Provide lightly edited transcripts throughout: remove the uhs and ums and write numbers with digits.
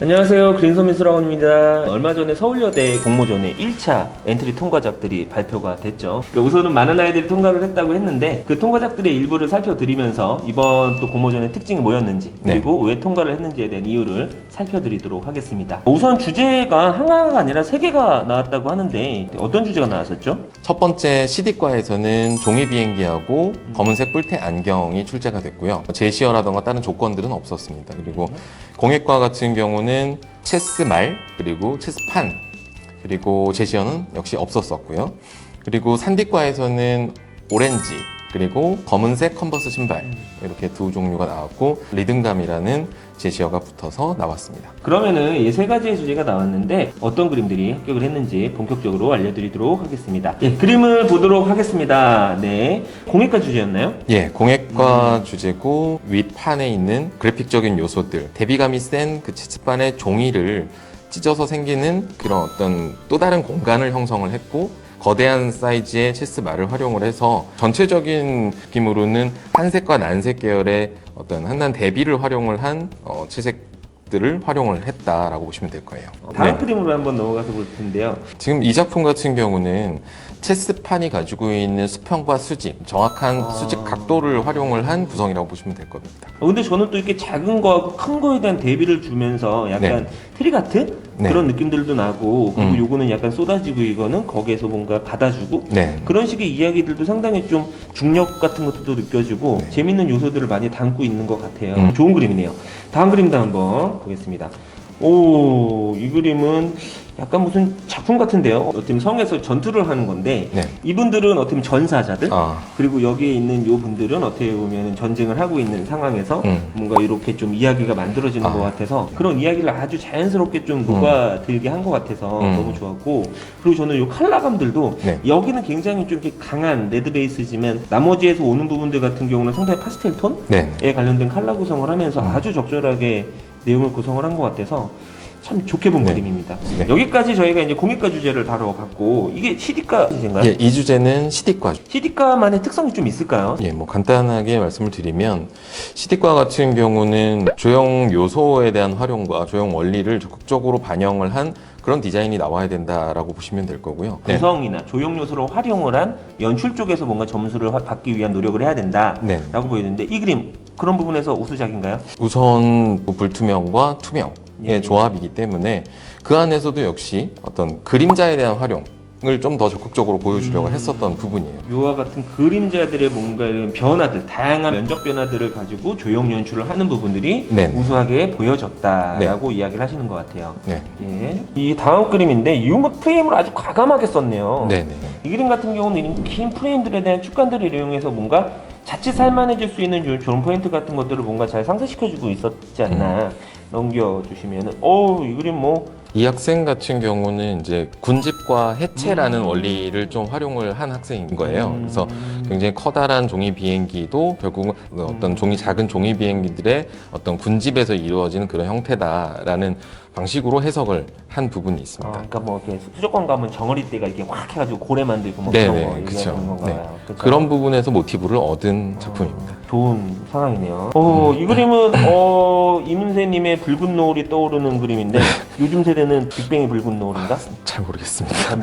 안녕하세요. 그린서민수라원입니다. 얼마 전에 서울여대 공모전의 1차 엔트리 통과작들이 발표가 됐죠. 우선은 많은 아이들이 통과를 했다고 했는데 그 통과작들의 일부를 살펴드리면서 이번 또 공모전의 특징이 뭐였는지 그리고 왜 통과를 했는지에 대한 이유를 살펴드리도록 하겠습니다. 우선 주제가 하나가 아니라 3개가 나왔다고 하는데 어떤 주제가 나왔었죠? 첫 번째 CD과에서는 종이 비행기하고 검은색 뿔테 안경이 출제가 됐고요. 제시어라던가 다른 조건들은 없었습니다. 그리고 공예과 같은 경우는 체스 말, 그리고 체스판, 그리고 제시어는 역시 없었었고요. 그리고 산디과에서는 오렌지, 그리고 검은색 컨버스 신발 이렇게 두 종류가 나왔고 리듬감이라는 제시어가 붙어서 나왔습니다. 그러면은 이 3가지의 주제가 나왔는데 어떤 그림들이 합격을 했는지 본격적으로 알려드리도록 하겠습니다. 예, 그림을 보도록 하겠습니다. 네, 공예과 주제였나요? 예, 공예과 주제고 윗판에 있는 그래픽적인 요소들, 대비감이 센 그 체스판의 종이를 찢어서 생기는 그런 어떤 또 다른 공간을 형성을 했고 거대한 사이즈의 체스 말을 활용을 해서 전체적인 느낌으로는 한색과 난색 계열의 어떤 한단 대비를 활용을 한 채색들을 활용을 했다라고 보시면 될 거예요. 다음 그림으로 한번 넘어가서 볼 텐데요. 지금 이 작품 같은 경우는 체스판이 가지고 있는 수평과 수직, 정확한 수직 각도를 활용을 한 구성이라고 보시면 될 겁니다. 근데 저는 또 이렇게 작은 거하고 큰 거에 대한 대비를 주면서 약간 트리 같은 그런 느낌들도 나고 그리고 요거는 약간 쏟아지고 이거는 거기에서 뭔가 받아주고 그런 식의 이야기들도 상당히 좀 중력 같은 것도 느껴지고 재밌는 요소들을 많이 담고 있는 것 같아요. 좋은 그림이네요. 다음 그림도 한번 보겠습니다. 오, 이 그림은 약간 무슨 작품 같은데요. 어떻게 보면 성에서 전투를 하는 건데 이분들은 어떻게 보면 전사자들 그리고 여기에 있는 요 분들은 어떻게 보면 전쟁을 하고 있는 상황에서 뭔가 이렇게 좀 이야기가 만들어지는 것 같아서 그런 이야기를 아주 자연스럽게 좀 녹아들게 한 것 같아서 너무 좋았고 그리고 저는 요 컬러감들도 여기는 굉장히 좀 이렇게 강한 레드 베이스지만 나머지에서 오는 부분들 같은 경우는 상당히 파스텔 톤에 관련된 컬러 구성을 하면서 아주 적절하게 내용을 구성을 한 것 같아서 참 좋게 본 그림입니다. 여기까지 저희가 이제 공예과 주제를 다뤄봤고 이게 CD과 주제인가요? 예, 이 주제는 CD과. CD과만의 특성이 좀 있을까요? 예, 뭐 간단하게 말씀을 드리면 CD과 같은 경우는 조형 요소에 대한 활용과 조형 원리를 적극적으로 반영을 한 그런 디자인이 나와야 된다라고 보시면 될 거고요. 구성이나 조형 요소로 활용을 한 연출 쪽에서 뭔가 점수를 받기 위한 노력을 해야 된다라고 보이는데 이 그림 그런 부분에서 우수작인가요? 우선 불투명과 투명의 조합이기 때문에 그 안에서도 역시 어떤 그림자에 대한 활용을 좀 더 적극적으로 보여주려고 했었던 부분이에요. 이와 같은 그림자들의 뭔가 이런 변화들, 다양한 면적 변화들을 가지고 조형 연출을 하는 부분들이 우수하게 보여졌다라고 이야기를 하시는 것 같아요. 예. 이 다음 그림인데 유무 프레임을 아주 과감하게 썼네요. 이 그림 같은 경우는 긴 프레임들에 대한 축간들을 이용해서 뭔가 자칫 살만해질 수 있는 좋은 포인트 같은 것들을 뭔가 잘 상쇄시켜주고 있었지 않나 넘겨주시면은 이 그림 이 학생 같은 경우는 이제 군집과 해체라는 원리를 좀 활용을 한 학생인 거예요. 그래서 굉장히 커다란 종이 비행기도 결국은 어떤 작은 종이 비행기들의 어떤 군집에서 이루어지는 그런 형태다라는 방식으로 해석을 한 부분이 있습니다. 그러니까 뭐 이렇게 수족관 가면 정어리떼가 이렇게 확 해가지고 고래 만들고 뭐 그런 거 얘기하는 건가요? 그런 부분에서 모티브를 얻은 작품입니다. 좋은 상황이네요. 이 그림은 이문세님의 붉은 노을이 떠오르는 그림인데 요즘 세대는 빅뱅의 붉은 노을인가? 잘 모르겠습니다.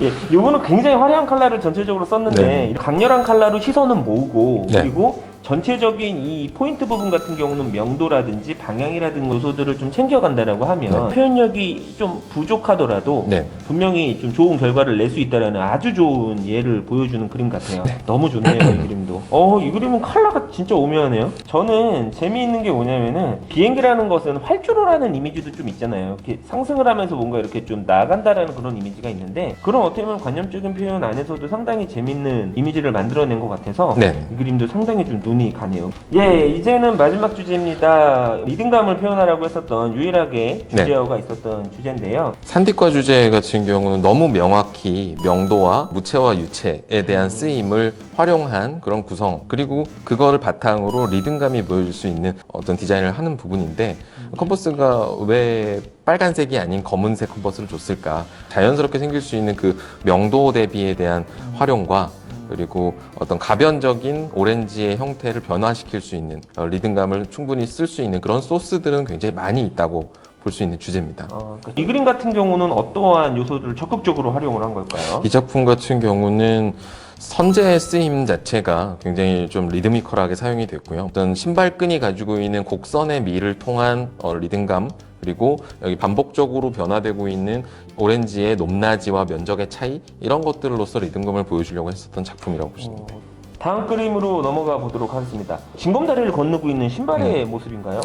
예, 이거는 굉장히 화려한 컬러를 전체적으로 썼는데 강렬한 컬러로 시선은 모으고 그리고 전체적인 이 포인트 부분 같은 경우는 명도라든지 방향이라든지 요소들을 좀 챙겨간다라고 하면 표현력이 좀 부족하더라도 분명히 좀 좋은 결과를 낼 수 있다라는 아주 좋은 예를 보여주는 그림 같아요. 너무 좋네요, 이 그림도. 이 그림은 컬러가 진짜 오묘하네요. 저는 재미있는 게 뭐냐면은 비행기라는 것은 활주로라는 이미지도 좀 있잖아요. 이렇게 상승을 하면서 뭔가 이렇게 좀 나아간다라는 그런 이미지가 있는데 그런 어떻게 보면 관념적인 표현 안에서도 상당히 재밌는 이미지를 만들어낸 것 같아서 이 그림도 상당히 좀 눈이 가네요. 예, 이제는 마지막 주제입니다. 리듬감을 표현하라고 했었던 유일하게 주제어가 있었던 주제인데요. 산디과 주제 같은 경우는 너무 명확히 명도와 무채와 유채에 대한 쓰임을 활용한 그런 구성 그리고 그거를 바탕으로 리듬감이 보여줄 수 있는 어떤 디자인을 하는 부분인데 컴퍼스가 왜 빨간색이 아닌 검은색 컴퍼스를 줬을까? 자연스럽게 생길 수 있는 그 명도 대비에 대한 활용과 그리고 어떤 가변적인 오렌지의 형태를 변화시킬 수 있는 리듬감을 충분히 쓸 수 있는 그런 소스들은 굉장히 많이 있다고 볼 수 있는 주제입니다. 그러니까 이 그림 같은 경우는 어떠한 요소들을 적극적으로 활용을 한 걸까요? 이 작품 같은 경우는 선재의 쓰임 자체가 굉장히 좀 리드미컬하게 사용이 됐고요. 어떤 신발끈이 가지고 있는 곡선의 미를 통한 리듬감, 그리고 여기 반복적으로 변화되고 있는 오렌지의 높낮이와 면적의 차이, 이런 것들로서 리듬감을 보여주려고 했었던 작품이라고 볼 수 있습니다. 다음 그림으로 넘어가 보도록 하겠습니다. 징검다리를 건너고 있는 신발의 모습인가요?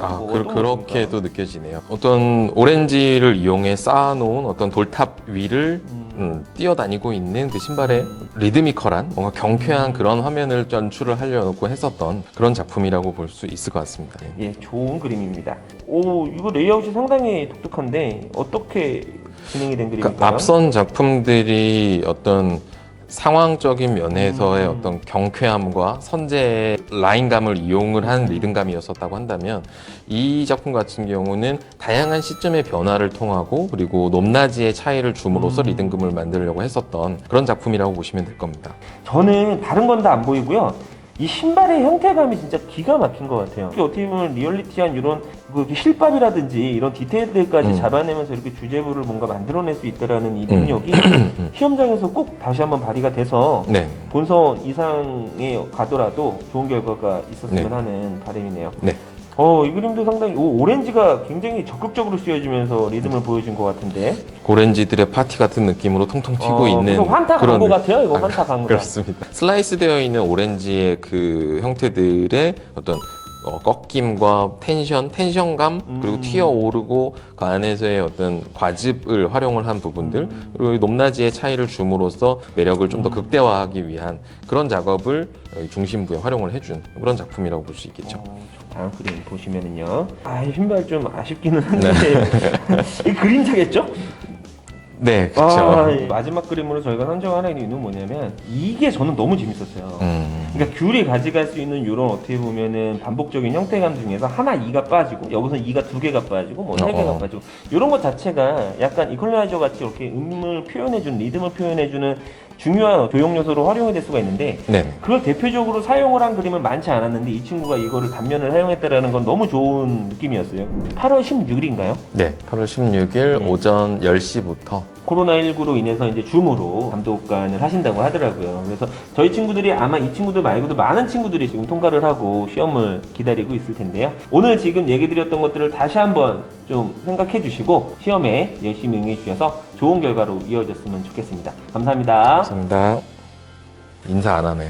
그렇게도 느껴지네요. 어떤 오렌지를 이용해 쌓아놓은 어떤 돌탑 위를 뛰어다니고 있는 그 신발의 리드미컬한, 뭔가 경쾌한 그런 화면을 연출을 하려고 했었던 그런 작품이라고 볼 수 있을 것 같습니다. 예, 좋은 그림입니다. 이거 레이아웃이 상당히 독특한데 어떻게 진행이 된 그림일까요? 앞선 작품들이 어떤 상황적인 면에서의 어떤 경쾌함과 선제의 라인감을 이용을 한 리듬감이었었다고 한다면, 이 작품 같은 경우는 다양한 시점의 변화를 통하고 그리고 높낮이의 차이를 줌으로써 리듬감을 만들려고 했었던 그런 작품이라고 보시면 될 겁니다. 저는 다른 건 다 안 보이고요. 이 신발의 형태감이 진짜 기가 막힌 것 같아요. 어떻게 보면 리얼리티한 이런 실밥이라든지 이런 디테일들까지 잡아내면서 이렇게 주제부를 뭔가 만들어낼 수 있다라는 이 능력이 시험장에서 꼭 다시 한번 발휘가 돼서 본선 이상에 가더라도 좋은 결과가 있었으면 하는 바람이네요. 이 그림도 상당히 오렌지가 굉장히 적극적으로 쓰여지면서 리듬을 보여준 것 같은데, 오렌지들의 파티 같은 느낌으로 통통 튀고 있는 환타 광고 같아요. 이거 환타 광고. 그렇습니다. 슬라이스 되어 있는 오렌지의 그 형태들의 어떤 꺾임과 텐션감, 그리고 튀어오르고 그 안에서의 어떤 과즙을 활용을 한 부분들, 그리고 높낮이의 차이를 줌으로써 매력을 좀 더 극대화하기 위한 그런 작업을 중심부에 활용을 해준 그런 작품이라고 볼 수 있겠죠. 다음 그림 보시면은요. 이 신발 좀 아쉽기는 한데 이 그림자겠죠? 네, 그렇죠. 마지막 그림으로 저희가 선정하는 이유는 뭐냐면 이게 저는 너무 재밌었어요. 그러니까 귤이 가져갈 수 있는 이런 어떻게 보면은 반복적인 형태감 중에서 하나 이가 빠지고, 여기서 이가 두 개가 빠지고 뭐 세 개가 빠지고, 이런 것 자체가 약간 이퀄라이저 같이 이렇게 음을 표현해주는, 리듬을 표현해주는 중요한 조형 요소로 활용이 될 수가 있는데, 그걸 대표적으로 사용을 한 그림은 많지 않았는데 이 친구가 이거를 단면을 사용했다라는 건 너무 좋은 느낌이었어요. 8월 16일인가요? 네, 8월 16일 오전 10시부터 코로나19로 인해서 이제 줌으로 감독관을 하신다고 하더라고요. 그래서 저희 친구들이 아마 이 친구들 말고도 많은 친구들이 지금 통과를 하고 시험을 기다리고 있을 텐데요. 오늘 지금 얘기 드렸던 것들을 다시 한번 좀 생각해 주시고 시험에 열심히 응해 주셔서 좋은 결과로 이어졌으면 좋겠습니다. 감사합니다. 감사합니다. 인사 안 하네.